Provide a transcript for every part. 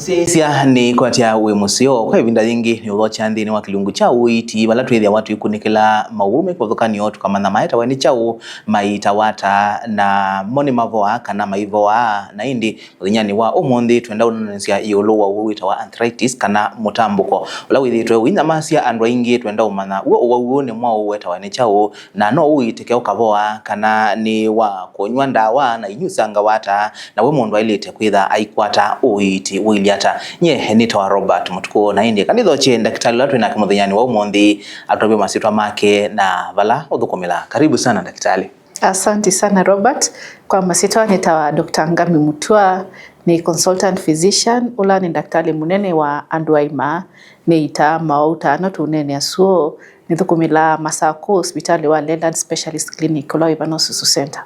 Sisia ni kwatia we musio kwa vinda nyingi ni ulocha ndini wa kilungu cha uiti wala tuwezi ya watu ikunikila maume kwa dhukani yotu kama na maeta wani chau maita wata na moni mavoa kana maivoa na indi ulinyani wa umundi tuenda unanisia iolo wa uita wa arthritis kana mutambuko wala withi tuwe wina masia andwa ingi tuenda umana uwa ni mwa uweta wani chau na no uitekeo kavoa kana ni wa konywa ndawa na inyusanga wata na we mundu wa ilite kwitha aikwata uiti wiliata nye nitawa Robert mutuko na indi kanitho che daktari latu ina kimuthanyani wa umundi atobe masitwa make na vala udhukomela. Karibu sana daktari. Asante sana Robert. Kwa masitwa nitawa Dr. Ngami Mutua, ni consultant physician, ula ni daktari munene wa Andwaima, ni ita mauta no tunene asuo nithukumila Masako hospitali wa Leyland Specialist Clinic ula Ivano Susu Center.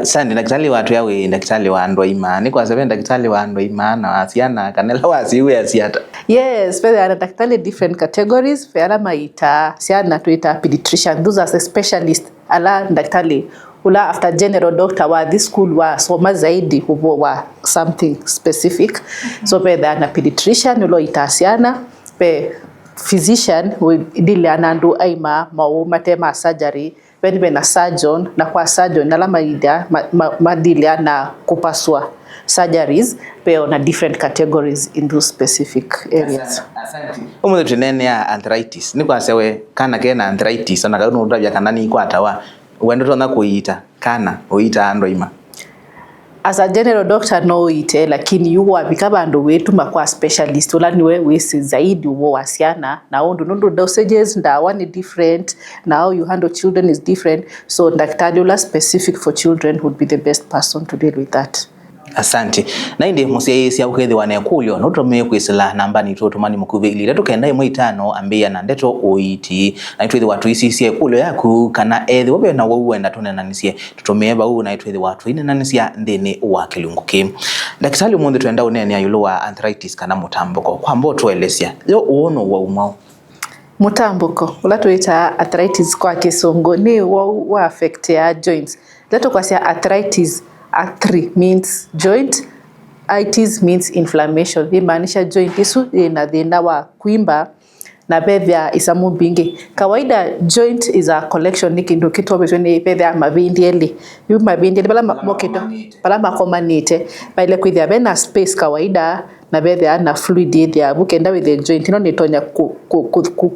Sandi daktari watu yawe daktari wa Andwaima ni kwa sababu daktari wa Andwaima na wasiana kanela wasiwe asiata. Yes, there are daktari different categories. There maita siana tuita pediatrician, those are specialists. Ala daktari ula after general doctor wa this school wa soma zaidi hubo wa something specific. So there are pediatrician ulo itasiana pe physician we deal anandu aima mau matema surgery when a surgeon na kwa surgeon nala maida madilia na kupasua surgeries pe on a different categories in those specific areas. Asante. Umudu tunene ya arthritis ni kwa sewe kana kena arthritis na kaunu ndabya kana ni kwata wa wendo tona kuita kana uita Andwaima. As a general doctor no ite lakini yuwa bikaba ndo wetu makwa specialist ula niwe wesi zaidi uwo wasiana na nundu dosages ndawa ni different, now you handle children is different, so daktari ula specific for children would be the best person to deal with that. Asante. Na indi musiaisi ya ukethi wane kulio nutume kuisila namba ni tutumani mkuve ili letu kenda imo itano ambia na ndeto uiti na ituithi watu isi kulio yaku kana ethi wabe na wawuenda tunenanisie tutumeba uu na ituithi watu inenanisia ndini uwa kilunguki. Daktari umundi tuenda uneni ya yuluwa arthritis kana mutambuko kwa mbo tuwelesia yo uono wa umao mutambuko ula tuita arthritis kwa kisongo ni wa affect ya joints. Leto kwa siya arthritis arthri means joint, itis means inflammation. Hii maanisha joint isu ina dhina wa kuimba na bedhia isamu bingi. Kawaida joint is a collection niki ndo kitu wabezweni bedhia mavindi yu mavindi pala moketo pala makomanite paile kuidhia bena space kawaida na bedhia na fluid idhia bukenda with the joint ino nitonya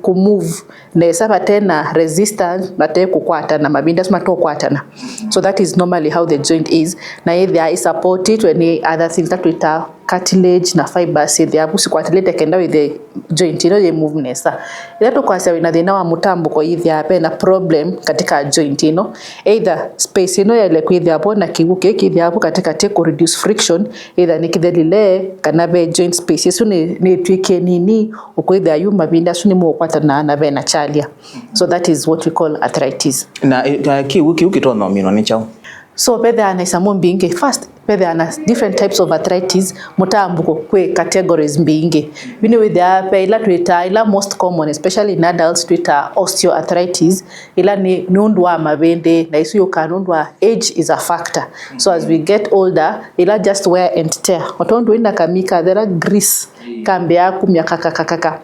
kumove na saba tena resistance na te kukwata na mabinda suma to kwatana. So that is normally how the joint is na idhia is supported to any other things that we have cartilage na fibers idhia busi kwatilete kenda with the joint ino ye move nesa ilato kwa sawa inadhina wa mutambuko idhia hape na problem katika joint ino either space ino ya ile kuidhia hapo na kibuke kidhia hapo katika te ku reduce friction either nikidhelile kanabe joint space yesu ni twike nini ukwidhia yu mabinda suni muokwata na vena chalia. So that is what we call arthritis. Na kiwuki tono mino ni chao. So pedha ana isamu mbingi. First, pedha ana different types of arthritis mutambuko kwe categories mbingi. Bini with the ila tuita ila most common especially in adults tuita osteoarthritis ila ni nundwa mavende na isu yuka nundwa age is a factor. So as we get older ila just wear and tear. Otondu ina kamika there are grease kambia kumya kakakakaka.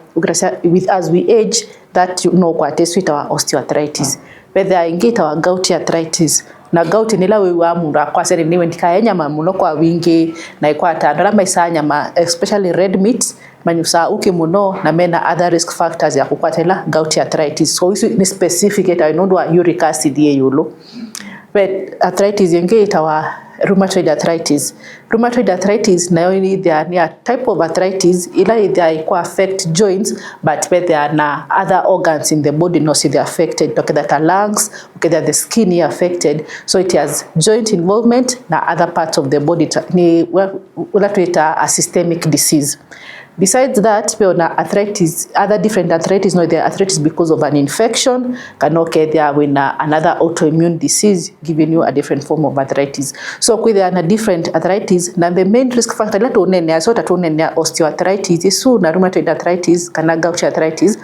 With as we age that you know kwa tesu ita wa osteoarthritis. Pedha ingi ita wa gouty arthritis. Na gouty nila wewa mura kwa seri niwe ndika nyama muno kwa wingi na ikwata ndala maisa nyama especially red meat manyusa uki muno na mena other risk factors ya kukwata ila gouty arthritis. So isu ni specific ita inondwa uric acid ye yulo. But arthritis yenge ita wa rheumatoid arthritis. Rheumatoid arthritis na yoni they are a type of arthritis ila they affect joints but there are na other organs in the body no see they affected. Okay, that are lungs, okay, that the skin is affected. So it has joint involvement na other parts of the body ni a systemic disease. Besides that, we have arthritis, other different arthritis. No, there are arthritis because of an infection. Can okay, there when another autoimmune disease giving you a different form of arthritis. So, with there are different arthritis. Now, the main risk factor let onenia so that onenia osteoarthritis is so na rheumatoid arthritis, kana gouty arthritis.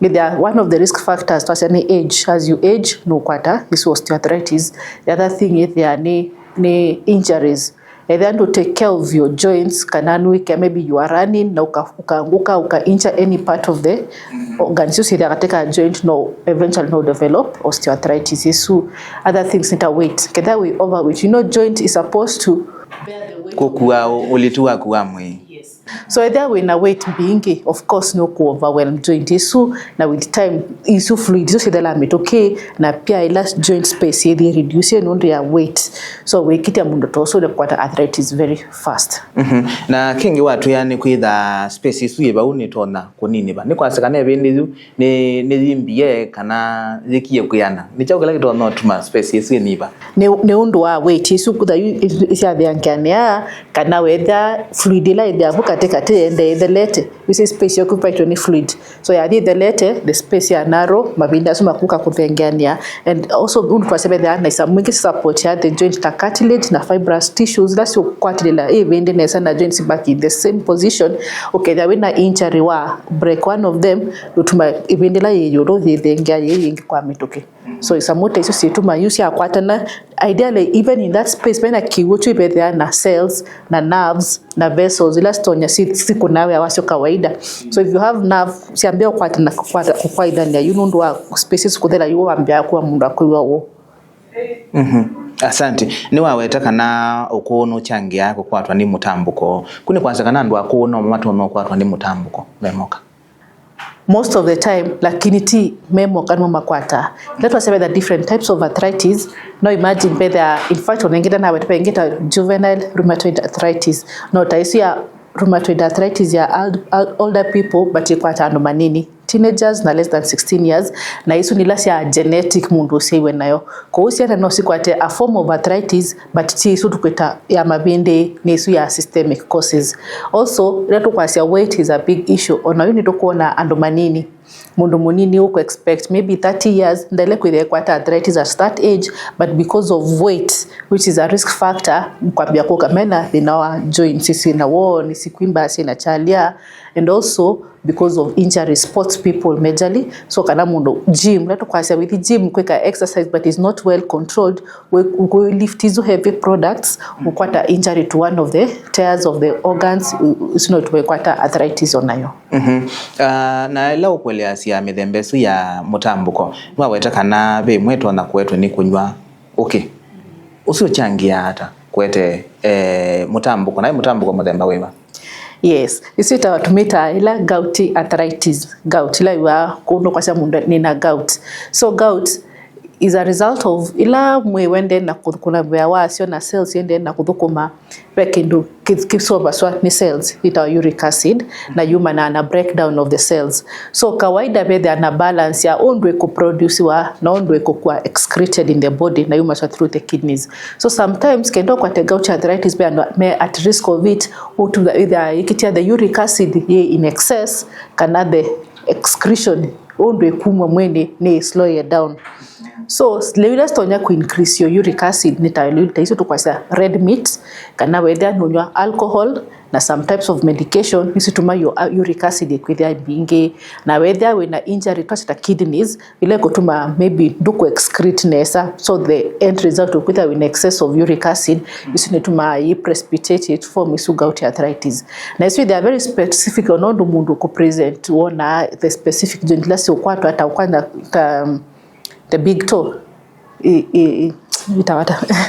They are one of the risk factors to any age. As you age, no kwata this osteoarthritis. The other thing is there are injuries. and then to take care of your joints kananwike, maybe you are running na ukaanguka uka-injure any part of the organs, you see they take a joint no eventually no develop osteoarthritis. So other things need a weight kada we overweight, you know, joint is supposed to bear the weight kukua ulitua kuamwe. So either when a weight being, of course, no overwhelm joint issue. Now with time issue fluid so the limit okay na pia last joint space they reduce your weight, so we kita mundo to so the quarter arthritis very fast. Na kingi watu yani kwitha space issue yeba unitona kunini ba ni kwasekana ebindi ni zimbie kana zikiye kuyana ni chakula kitu not ma space issue niba ne undu wa weight issue kuda isia biankania kana whether fluid la ida kate and the lete you see space occupied to any fluid, so ya the lete the space ya narrow mabinda so makuka kuvengania, and also unkwasebe there na some support ya the joint ta cartilage na fibrous tissues that's your kwatila even na joints back in the same position. Okay, there when a injury wa break one of them utuma ibendela yoro the ngia yingi kwa mitoke, so isamote iso situma use ya kwatana ideally even in that space when a kiwochu be there na cells na nerves na vessels ila stonya siku nawe awasio kawaida. So if you have nerve siambia kwatana kwa idania you know ndo spaces kudela you ambia kwa mundu akwiwa wo. Asante ni waweta kana okuno changi yako kwatwa ni mutambuko kuni kwanza kana ndo akuno matu no kwatwa ni mutambuko memoka most of the time lakini ti memo kanwa makwata. Let us say the different types of arthritis. Now imagine whether in fact unengeta na wetu pengeta juvenile rheumatoid arthritis no taisia rheumatoid arthritis ya older people but ikwata ando manini teenagers na less than 16 years na isu ni lasi ya genetic mundu usiwe nayo kwa usi hata no sikwate a form of arthritis but ti isu tukweta ya mabinde ni isu ya systemic causes. Also reto kwa siya weight is a big issue ona yu nito kuona ando manini mundu munini uko expect maybe 30 years ndele kwithe kwata arthritis at that age, but because of weight which is a risk factor mkwambia kuka mena linawa joints sisi na wo ni sikuimba sina chalia, and also because of injury sports people majorly. So kana mundu gym leto kwasa with gym kweka exercise but is not well controlled we lift hizo heavy products ukwata injury to one of the tears of the organs is not kwata arthritis onayo. Na ela ukwele asia mithembesu ya mutambuko waweta kana be mweto na kwetu ni kunywa okay usio changia hata kwete mutambuko na mutambuko muthemba wema. Yes, isi tumita ila gouty arthritis. Gout ila iwa kuno kwa sa mundu nina gout. So gout is a result of ila mwe wende na kuna mwewa sio na cells yende na kudhukuma pekindu kisoba swa ni cells ita uric acid na yuma na breakdown of the cells. So kawaida be there na balance ya ondwe ku produce wa na ondwe ku kwa excreted in the body na yuma swa through the kidneys. So sometimes kendo kwa te gout arthritis be may at risk of it to the either ikitia the uric acid in excess kana the excretion ondwe kumwa mwene ne slow it down. So lewila stonya ku increase your uric acid nitawilita hizo tu kwa red meat kana whether nonywa alcohol na some types of medication isi tuma your uric acid kwithia binge na whether when a injury to the kidneys ile kutuma maybe duko excrete nesa, so the end result of kwithia in excess of uric acid isi nituma i precipitate it form isu gout arthritis. Na isi they are very specific on ndo mundu ko present wona the specific joint lasi ukwatu hata ukanda the big toe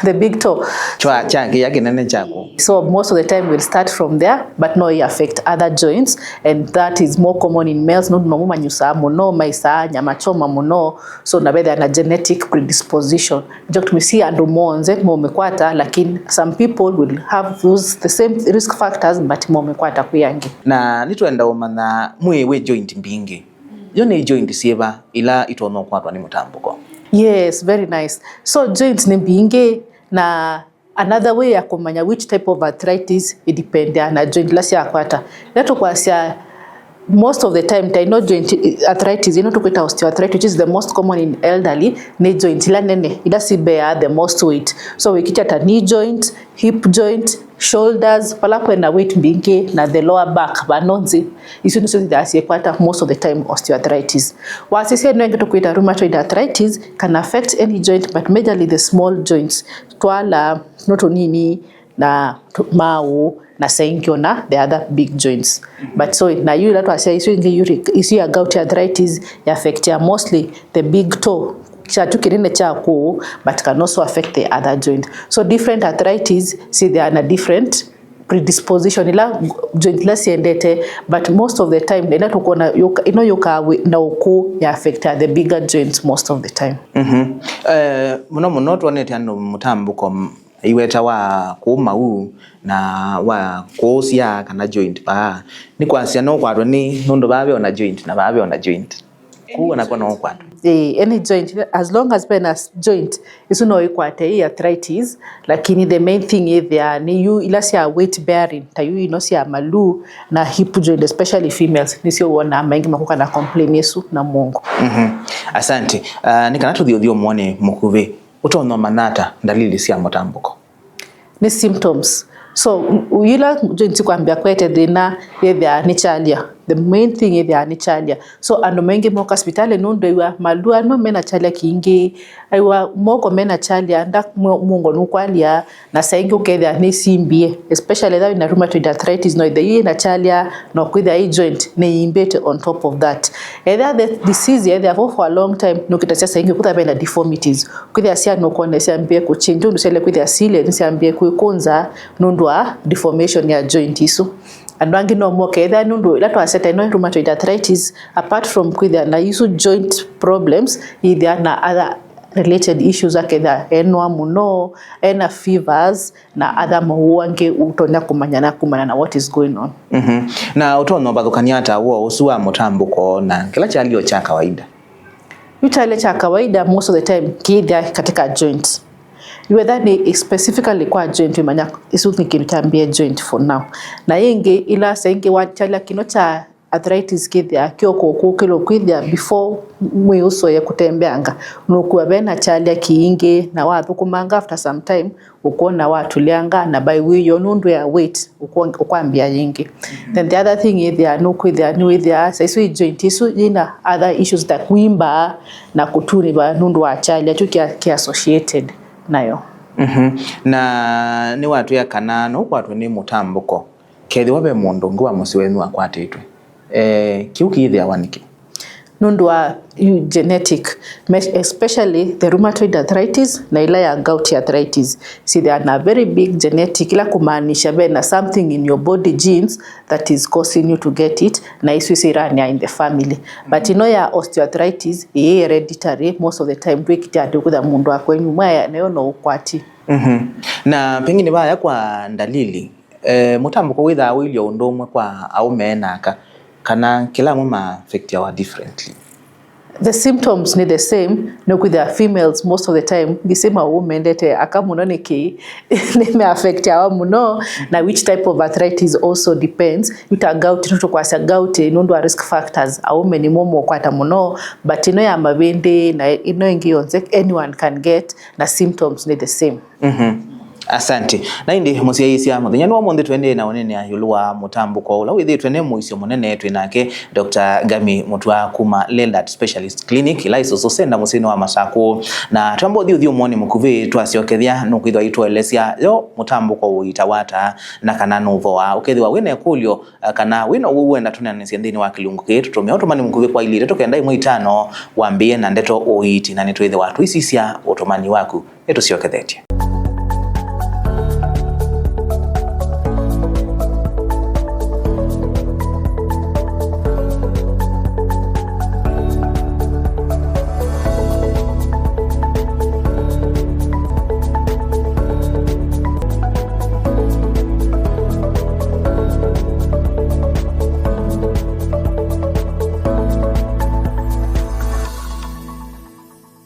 the big toe chwa changi yake nene chako. So most of the time we'll start from there but no affect other joints, and that is more common in males no mama nyusa muno maisa nyama choma muno, so na whether na genetic predisposition jokt misi ando monze mo mekwata, lakini some people will have those the same risk factors but mo mekwata kuyangi na nitwenda umana mwe joint mbingi yone joint sieva ila itono kwatwa ni mutambuko. Yes, very nice. So joints ni mbinge na another way ya kumanya which type of arthritis it depend na joint lasi akwata. Leto kwa sia most of the time I know joint arthritis you know to kwita osteoarthritis which is the most common in elderly ni joint ila nene ila si bear the most weight. So we kitata knee joint, hip joint, shoulders palapo na weight mbinge na the lower back banonzi isu niso dasi kwata most of the time osteoarthritis. Wasi say no ngeto kwita rheumatoid arthritis can affect any joint but majorly the small joints twala noto nini na mau na senkio na the other big joints. But so na you that was say issue ya gouty arthritis affect mostly the big toe chatu kirine chako, but can also affect the other joint. So different arthritis, see they are a different predisposition ila joint la siendete, but most of the time ina tukona yoka na uku ya affect the bigger joints most of the time. Muno tuonete ando mutambuko iweta wa kuuma na wa kuosia kana joint pa ni kwansia no kwatwa ni nundu babe ona joint na babe ona joint kuona kwa no kwatwa any joint as long as penas joint isu no ikwate arthritis, lakini the main thing is there ni you ila sia weight bearing tayu ino sia malu na hip joint especially females nisio wona mengi makuka na complain yesu na Mungu. Asante. Nikana tuthio muone mukuve utono manata dalili cia mutambuko ni symptoms. So yila joint kwambia kwete dina yethia ni chalia, the main thing yethia ni chalia. So ando mengi mo hospitali nundo iwa malua no mena chalia kingi aiwa moko mena chalia nda mungo nukwalia na saingi ukethia ni simbie, especially that in rheumatoid arthritis no the na chalia no kwithia i joint ni imbete on top of that. Either the disease either for a long time no kitasia saingi kutabela deformities kwithia sia no kone sia mbie ku change ndo sele kwithia sile sia mbie ku konza nundo deformation ya joint isu andwangi no moke either nundu ila twaseta ino rheumatoid arthritis apart from kwithia na isu joint problems either na other related issues aketha enwa muno ena fevers na other mauange utonya kumanya na what is going on. Na utono bathukania ata wo usua mutambuko na kila chalio cha kawaida utale cha kawaida most of the time kidha katika joint whether ni specifically kwa joint manya isu nikitambia joint for now na yenge ila senge wachala kino cha arthritis kidha kyoko kokelo kwidha before mwiuso ya kutembeanga nukuwa bena chalia kiinge na watu kumanga after some time ukona watu lianga na by wiyo nundu ya weight ukwambia yingi. Then the other thing is there no kwidha ni withia saisu joint isu ina other issues that kuimba na kutuni ba nundu wa chalia tu associated nayo. Na ni watu ya kanano watu ni mutambuko kethi wabe mundu ngwa musiwenu akwatitwe kiuki ithia waniki nundu wa genetic, especially the rheumatoid arthritis na ila ya gouty arthritis. See they are a very big genetic ila kumaanisha bena something in your body genes that is causing you to get it na isu isirania in the family. But you know ya osteoarthritis hereditary most of the time dwikitia tukutha mundu wako nyuma ya nayo no ukwati. Na pengine baya kwa dalili mutambuko witha wilio ndomwe kwa au menaka kana kila mama affect yawa differently. The symptoms ni the same no with the females most of the time the same women dete akamuno neki me affect yawa muno na which type of arthritis also depends uta gout to kwasa gout nondo risk factors au many momo kwata muno but ino ya mabende na ino ingionze anyone can get na symptoms ni the same. Asante. Na indi musiaisia muthenya no monde twende na onene ayulwa mutambuko ula withi twene muisio munene twinake Dr. Ngami Mutwa kuma Leland Specialist Clinic ila iso senda musino wa Masako na twambo thio muone mukuvi twasiokethia no kwithwa itwelesia yo mutambuko uitawata na kana novo wa ukethwa wene kulio kana wino uwenda tunanisia ndini wa kilungu ketu tumia otomani mukuvi kwa ilire tokenda imwe 5 wambie na ndeto oiti na nitwithe watu isisia otomani waku eto siokethetia.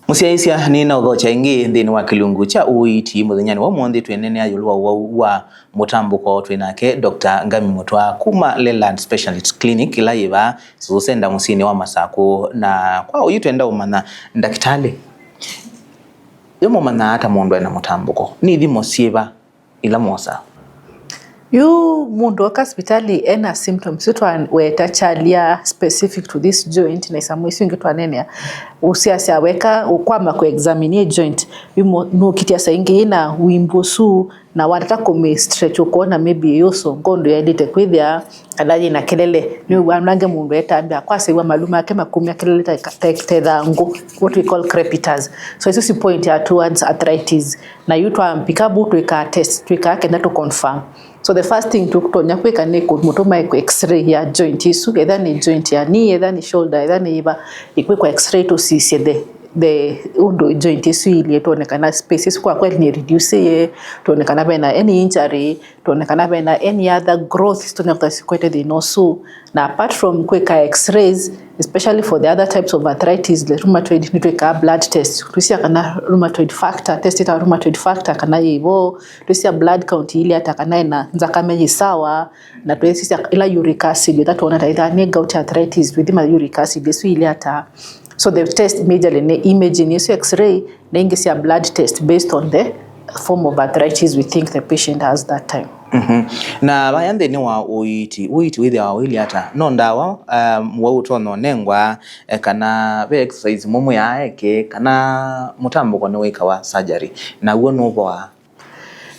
Musiaisia ni na udhocha ingi ndini wa kilungu cha uiti muthenyani wa mwondi tuenene ayulwa wa mutambuko twinake Dr. Ngami Mutwa kuma Leland Specialist Clinic ila iva susenda musini wa Masako na kwa uyu tuenda umana ndakitali yomo mana ata mundu ena mutambuko ni thimo sieva ila mosa you mundu waka hospitali ena symptoms utwa weta chalia specific to this joint na isamu isu ingitwa nene usiasia weka ukwama ku examine joint no kitia saingi ina wimbosu na wataka kume stretch ukona maybe yoso ngondo yedite kwithia alaji na kelele ni wanange mundu etambia kwa sewa maluma yake makumi kelele tethangu, what we call crepitus. So this is point towards arthritis na yuto ampikabu tuika test tuika kenda to confirm. So the first thing tukutonya kweka ni kumutuma x-ray ya joint isu, either ni joint ya knee, either ni shoulder, either ni iba kwa x-ray to see the undo joint isu ili tuonekana spaces kwa kweli ni reduce ye, tuonekana bena any injury, tuonekana bena any other growth tuonekana sikwete the nosu. Na apart from kweka x-rays, especially for the other types of arthritis, the rheumatoid nitweka blood test tusia kana rheumatoid factor test ita rheumatoid factor kana yivo tusia blood count ili atakana na nzakameji sawa na tusia ila uric acid that one either ni gout arthritis with the uric acid so ili ata. So the test majorly ni imaging yesu x-ray na ingisia blood test based on the form of arthritis we think the patient has that time. Na bayande ni wa uiti withi wa wili hata no ndawa wa utono nengwa kana be exercise mumu ya eke kana mutambuko ni weka wa surgery na uo no wa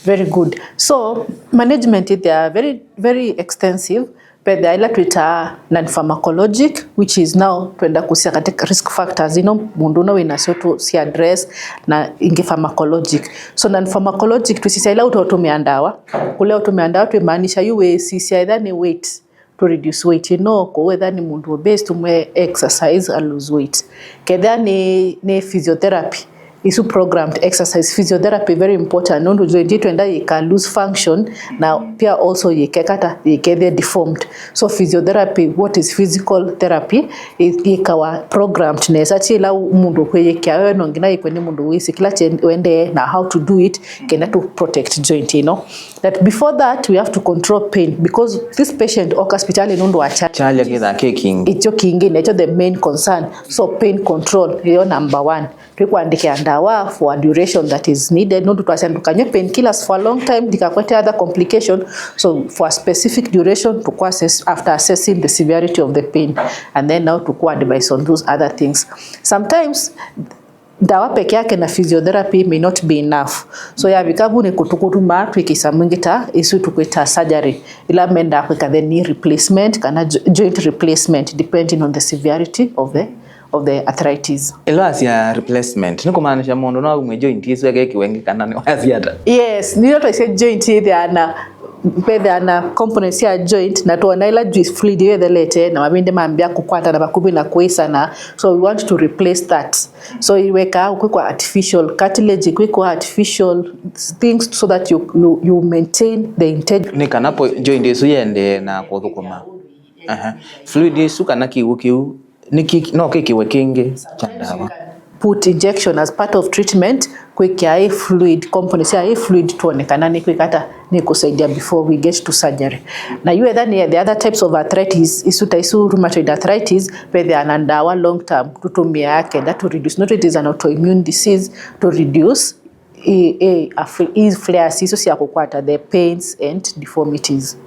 very good. So management they are very very extensive, but they are treated non-pharmacologic, which is now tuenda kusia katika risk factors mundu na wina soto si address na inge pharmacologic. So non-pharmacologic tusisa ila utotumia ndawa kule utumia ndawa tuimaanisha yuwe sisi either ni weight to reduce weight ko whether ni mundu obese tumwe exercise and lose weight kedha ni physiotherapy isu programmed exercise. Physiotherapy very important nundu joint tuenda yika lose function na pia also yikekata yikethe deformed. So physiotherapy, what is physical therapy, ikawa programmed nesa chila mundu kweyekya wewe nongina ikweni mundu wisi kila wende na how to do it kena to protect joint that before that we have to control pain because this patient hospital nundu achalia kidha kicking icho kingine icho the main concern. So pain control hiyo number 1 tukuandike ndawa for a duration that is needed no tutasendukanye painkillers for a long time dikakwete other complication. So for a specific duration to assess after assessing the severity of the pain and then now to advise on those other things. Sometimes dawa peke yake na physiotherapy may not be enough. So ya vikabu ni kutukutuma twikisa mwingita isu tukweta surgery ila menda kweka the knee replacement kana joint replacement depending on the severity of the arthritis. Asia replacement niko maanisha mundu no umwe joint isu yake kiwengi kana ni asiata. Yes, ni not say joint there ana components ya joint na tuona ila juice fluid the lete na mabinde mambia kukwata na bakubi na kuisa na so we want to replace that. So iweka kwa artificial cartilage kwa artificial things so that you maintain the integrity. Ni kanapo joint isu yende na kuthukuma. Fluid isu kana kiu no kiwe kingi chandawa put injection as part of treatment kweka fluid components ya fluid tuonekana ni kwekata ni kusaidia before we get to surgery. Na you the other types of arthritis isu rheumatoid arthritis where they are ndawa long term tutumia yake that to reduce not it is an autoimmune disease to reduce flares iso siya kukwata the pains and deformities.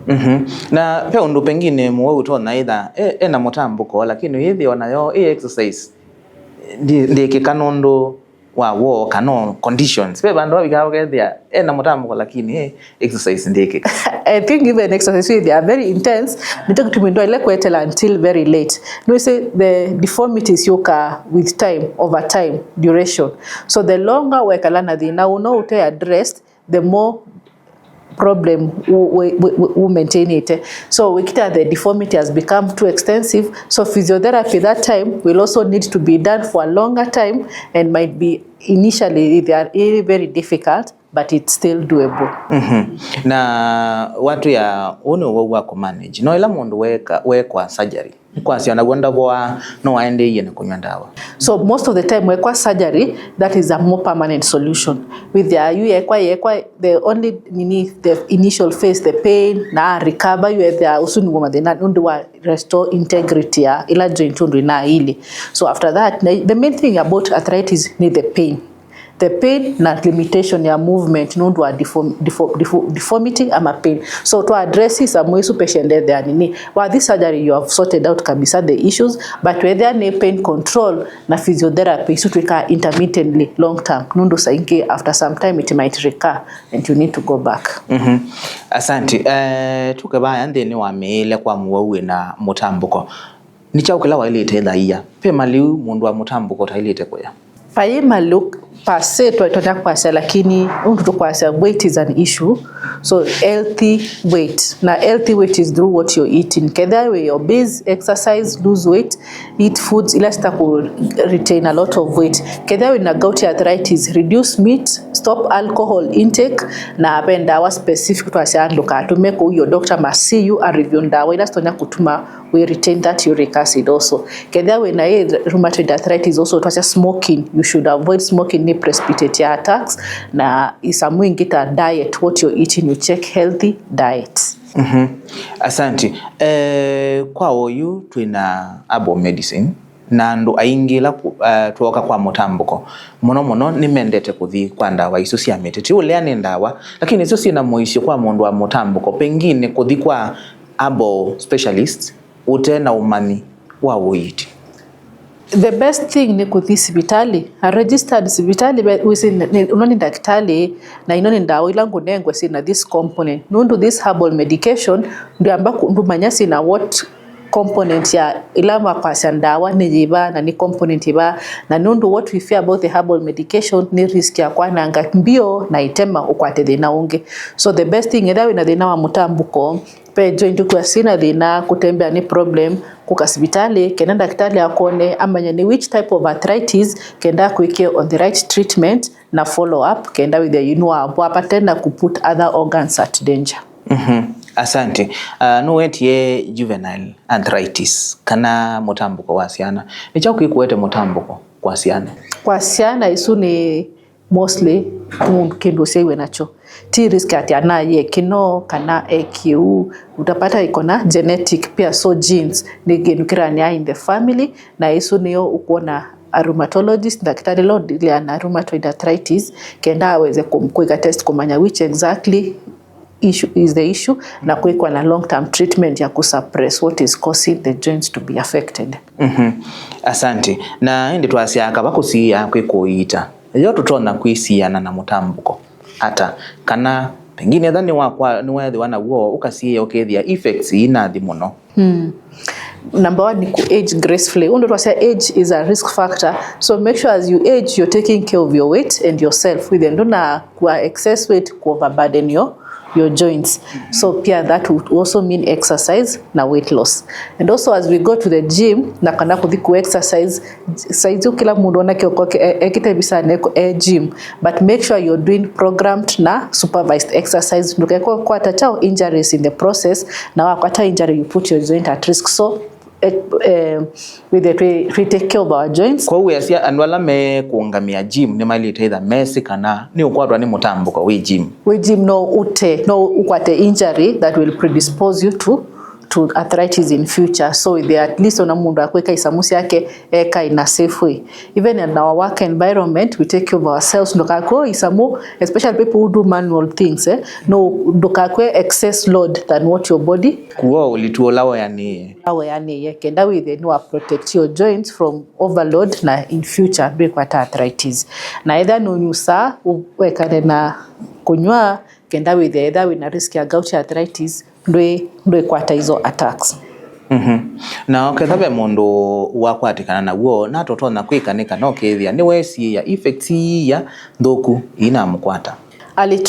Na pia undu pengine muwe utona either na mutambuko lakini hithi wanayo exercise ndi kikanondo wa kano conditions pe bandu babikawo kethia na mutambuko lakini exercise ndike. I think even exercise they are very intense nitakutumindo ile kwetela until very late. No say the deformities yoka with time over time duration. So the longer we kalana the now uta addressed the more problem we maintain it. So we kita the deformity has become too extensive. So physiotherapy that time will also need to be done for a longer time and might be initially they are very difficult but it's still doable. Na watu ya uno wa ku manage no ila mundu wekwa surgery kwa siana gwenda kwa no aende yene kunywa ndawa. So most of the time wekwa surgery that is a more permanent solution with the yekwa the only the initial phase the pain na recover you the usunugoma the nundu wa restore integrity ya ila joint undu na ile. So after that the main thing about arthritis need the pain. the pain na limitation ya movement nundu wa deformity ama pain. So to address is amwesu patient there nini wa this surgery you have sorted out kabisa the issues, but whether ni pain control na physiotherapy so tuika intermittently long term nundu saingi after some time it might recur and you need to go back. Asante. Tukabaya ndeni wa meele kwa muwawe na mutambuko ni chaukila wa ile ite dhaia pe maliu mundu wa mutambuko ta ile ite koya paye maluk pase tuataka kwasa, lakini undu kwasa weight is an issue. So healthy weight, na healthy weight is through what you're eating. Kedha we obese, exercise, lose weight, eat foods ila sita ku retain a lot of weight. Kedha we na gouty arthritis, reduce meat, stop alcohol intake, na apenda wa specific to asianduka to make your doctor must see you and review ndawa ila stonya kutuma we retain that uric acid also. Kedha we na rheumatoid arthritis also to smoking, you should avoid smoking ni precipitate attacks, na isamu ingita diet, what you're eating, you check healthy diet. Asante. Kwa oyu tuina abo medicine na ndo aingila tuoka kwa mutambuko mono ni mendete kuthi kwa ndawa iso cia metete ule ni ndawa lakini iso sina moishi kwa mundu wa mutambuko pengine kuthi kwa abo specialist ute na umani wa uiti. The best thing ni kuthi sibitali, a registered sibitali unoni daktari na inoni ndawa ila ngunengwe sina this component nundu this herbal medication ndio ambako ndumanyasi na what component ya ilama kwa sandawa ni jiba na ni component iba na nundu what we fear about the herbal medication ni risk ya kwa nanga mbio na itema ukwate thina unge. So the best thing edawe na thina wa mutambuko pe joint kwa sina thina kutembea ni problem kukasibitali kenda daktari akone amanya ni which type of arthritis kenda kuike on the right treatment na follow up kenda with the apatenda kuput other organs at danger. Asante. Nuwetie juvenile arthritis kana mutambuko wa siana ni chao kuikuwete mutambuko kwa siana? Kwa siana isu ni mostly kindu sewe nacho ti risk ati anaye kino kana EQ utapata ikona genetic pia, so genes ni genukirania in the family na isu niyo ukuona a rheumatologist daktari lo ile ana rheumatoid arthritis kenda aweze kumkuika test kumanya which exactly issue is the issue na kuikwa na long term treatment ya kusuppress what is causing the joints to be affected. Asante. Na ndi twasiaka bakusiya kwikuita yo tutona kwisiana na mutambuko ata kana pengine dhani wakwa ni wewe wana wo ukasiye okethia effects ina thi muno. Number one ni ku age gracefully. Undo twasa age is a risk factor, so make sure as you age you're taking care of your weight and yourself with ndona kwa excess weight ku overburden your joints. So pia that would also mean exercise na weight loss. And also as we go to the gym na kana ku exercise saizi kila mundu ona kyoko ekitebisa neko gym, but make sure you're doing programmed na supervised exercise ndukeko kwa tachao injuries in the process na wakwata injury you put your joint at risk. So we take care of our joints. Kwa uwe asia anwala me kuungamia gym ni mali itaitha mesi kana ni ukwatwa ni mutambuko we gym no ukwate injury that will predispose you to arthritis in future. So they at least ona mundu akweka isamusi yake eka in a safe way. Even in our work environment we take care of ourselves ndokako isamu, especially people who do manual things no ndokakwe excess load than what your body kuo ulituolawa yani yekenda with the no protect your joints from overload na in future break arthritis na either no nyusa uwekane na kunywa kenda with either with na risk ya gouty arthritis ndwe kwata hizo attacks. Na okethabe mundu wakwatikana na guo na totona kwikanika no kethia ni wesi ya effects ya ndoku ina mkwata. Early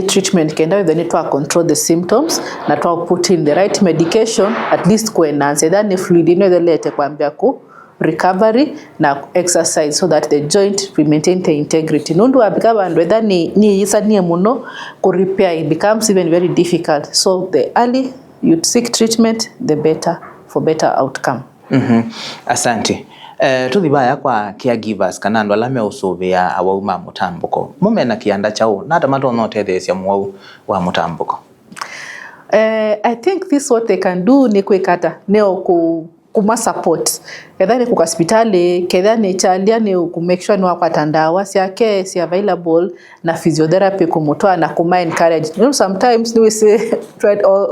treatment kenda with the need to control the symptoms na to put in the right medication at least kuenhance that fluid ino the lete kwambia ku recovery na exercise so that the joint will maintain the integrity. Nundu abikaba whether ni isanie muno ku repair it becomes even very difficult. So the early you seek treatment the better for better outcome. Asante. Tuthibaya kwa caregivers kana andu alame usuvia awauma mutambuko mumena kianda chao na tamato no tethesia mwau wa mutambuko. I think this what they can do ni kwikata neo ku kuma support kedha ni hospitali kedha ni chalia ni ku make sure ni wakata ndawa siake si available na physiotherapy kumutoa na kuma encourage. You know, sometimes we say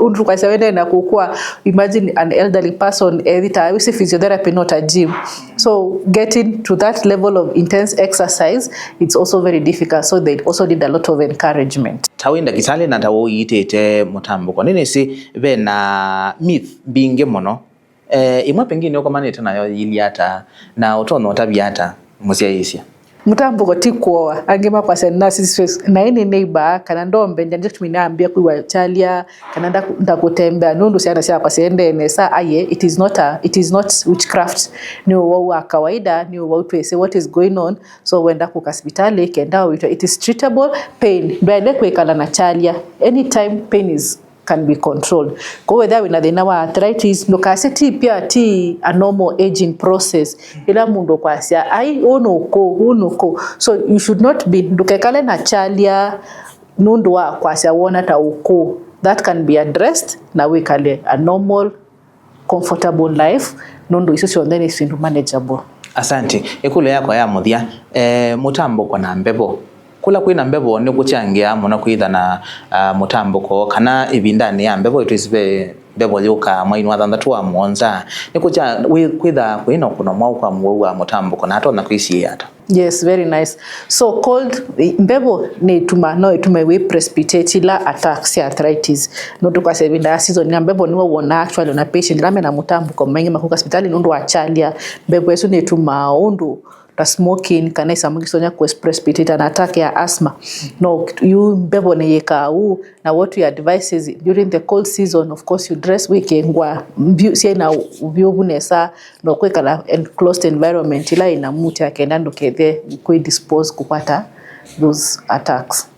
undu kwa sawende na kukua, imagine an elderly person edita we say physiotherapy not a gym, so getting to that level of intense exercise it's also very difficult, so they also need a lot of encouragement. Tawinda kisale na tawo yitete mutambuko nini si be na myth binge mono imwe pengine uko manete nayo iliata na utono otabiata musiaisia mutambuko tikuoa angema kwa senasi stress na ini neighbor kana ndombe njanje tuminaambia kuwa chalia kana ndakutembea nundu siana sia kwa sende nesa aye it is not witchcraft ni wa kawaida ni wa say what is going on, so wenda ku hospitali kenda it is treatable pain baada kuikala na chalia anytime pain can be controlled. Kwa whether we na wa arthritis no kaseti pia ti a normal aging process ila mundo kwa sia ai unoko, so you should not be ndukekale na chalia nundu wa kwa sia wona ta uko, that can be addressed na we kale a normal comfortable life nundu iso then is manageable. Asante ekule yako ya muthia mutambuko na mbebo kula kwina mbebo ni kuchangia mona kwitha na mutambuko kana ibindani ya mbebo itisibe mbebo yuka mwainu wa thandatu wa mwonza ni kucha kwitha kwina kuna mwau kwa mwau wa mutambuko na atona kwisi hata. Yes, very nice. So cold mbebo ni tumewe precipitate la attacks ya arthritis no tukwa sevinda season ya mbebo ni wona actually na patient lame na mutambuko mengi makuka hospitali nundu wa chalia mbebo yesu ni tumaundu ta smoking kana isamugisonya ku precipitate an attack ya asthma. No, you mbebo ne yeka na what you advise is during the cold season, of course you dress weekengwa sie na ubyobunesa no kwekala enclosed environment ila ina muti akenda ndokethe ku dispose kupata those attacks.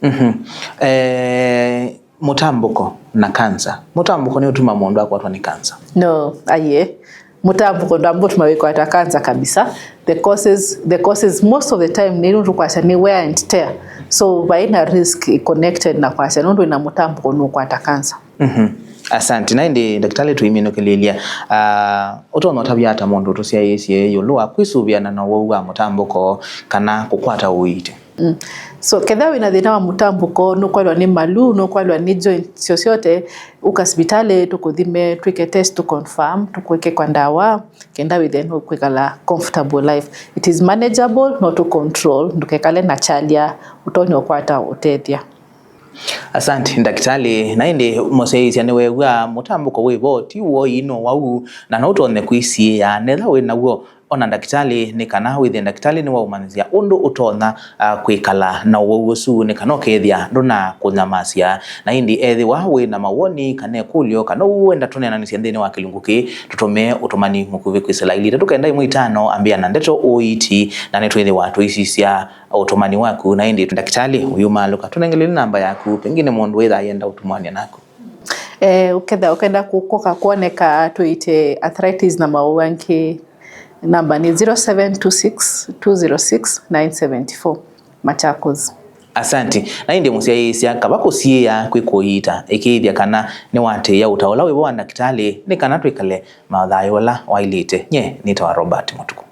Mutambuko na cancer. Mutambuko ni utuma mundu akwatwa ni cancer. No, aye. Mutambuko ndo ambapo tumewekwa hata cancer kabisa. The causes most of the time ni nundu kwa ni wear and tear, so baina risk connected na kwa nundu ina mutambuko no kwa hata cancer. Asante na ndi daktari tuimino kililia utono tabia hata mundu tusia yesi yolua kwisubiana na wowa mutambuko kana kukwata uite. So kedha wina thina wa mutambuko no kwalwa ni malu no kwalwa ni joint syote ukasibitale tukuthime twike test to confirm tukweke kwa ndawa kenda within ukwekala comfortable life, it is manageable not to control ndukekale na chalia utonyo kwata utethia. Asante daktari na indi moseisi anewe wa mutambuko wibo ti wo ino wau na no utone kwisi ya netha we nawo ona daktari ni kana within daktari ni wa umanizia undu utona kwikala na wogusu ni kana kethia nduna kunyamasia na indi ethi wawe na mawoni kana kulio kana uenda tunena ni siendeni wa kilunguki tutume utumani mukuvi kwisela ili tukenda imu itano ambia na ndeto oiti na netu ethi watu isisia utumani waku na indi daktari uyu maluka tunengeleni namba yaku pengine mundu wetha yenda utumani nako. Ukenda kukoka kuoneka tuite arthritis na mawanki namba ni 0726 206 974 Machakos. Asante na indi musiaisia kabako siya kwikoita ikithia kana ni wate ya utaola wibo wa daktari ni kana twikale mathayola wailite nye nitawa Robert Mutuku.